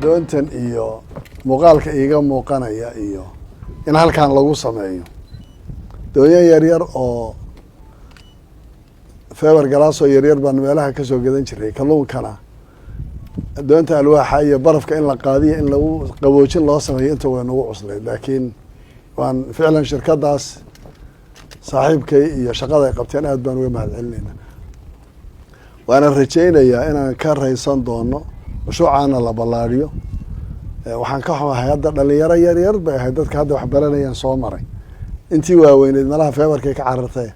doontan iyo muuqaalka iiga muuqanaya iyo in halkan lagu sameeyo doonyo yaryar oo feber galaas oo yaryar baan meelaha ka soo gadan jiray kalluunkana doonta alwaaxa iyo barafka in la qaadiyo in lagu qaboojin loo sameeyo inta way nagu cuslayd laakiin waan ficlan shirkadaas saaxiibkay iyo shaqada ay qabteen aad baan uga mahadcelinayna waana rajaynayaa inaan ka raysan doono mashruucaana la ballaariyo waxaan ka xumahay hadda dhalinyaro yaryar bay ahayd dadka hadda wax baranayaan soo maray intii waaweyneed malaha feebarkay ka carartay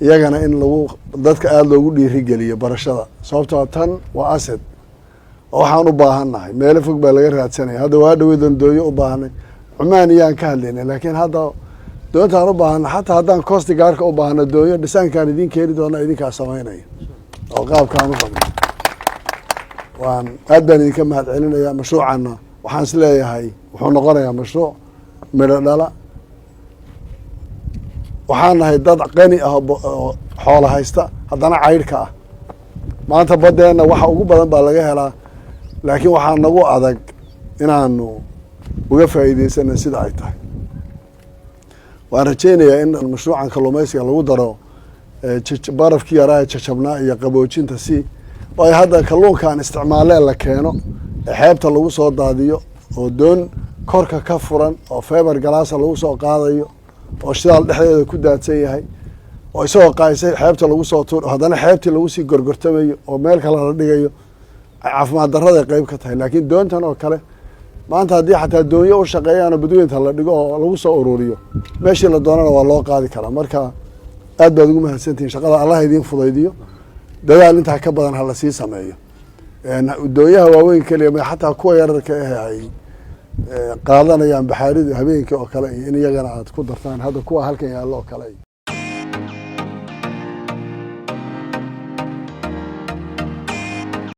iyagana in lagu dadka aada loogu dhiirigeliyo barashada sababtoo tan waa asad oo waxaan u baahannahay meelo fog baa laga raadsanaya hadda waa dhaweedan dooyo u baahanay cumaan iyaan ka hadlaynay laakiin hadda doontaan u baahana xataa haddaan costi gaarka u baahana dooyo dhisaankaan idiin keeni doona idinkaa samaynaya oo qaabkaan u rabno waan aad baan idinka mahad celinayaa mashruucana waxaan is leeyahay wuxuu noqonayaa mashruuc midho dhala waxaan nahay dad qani ah oo xoola haysta haddana caydhka ah maanta baddeenna waxa ugu badan baa laga helaa laakiin waxaa nagu adag inaanu uga faa'iidaysana sida ay tahay waan rajaynayaa in mashruucan kalluumaysiga lagu daro barafkii yaraa jajabnaa iyo qaboojinta si oo ay hadda kalluunkaan isticmaaleen la keeno ee xeebta lagu soo daadiyo oo doon korka ka furan oo feber galaasa lagu soo qaadayo oo shidaal dhexdeeda ku daadsan yahay oo isagoo qaysay xeebta lagu soo tuur haddana xeebtii lagu sii gorgortamayo oo meel kale la dhigayo ay caafimaad darraday qayb ka tahay laakiin doontan oo kale maanta haddii xataa doonyo u shaqeeyaana badweynta la dhigo oo lagu soo ururiyo meeshii la doonana waa loo qaadi karaa marka aad baad ugu mahadsantihiin shaqada allah idiin fudaydiyo dadaal intaa ka badan ha la sii sameeyo doonyaha waaweyn keliya ma xataa kuwa yararka ah ay qaadanayaan baxaarida habeenkii oo kale iyo in iyagana aad ku dartaan hadda kuwa halkan yaallo oo kale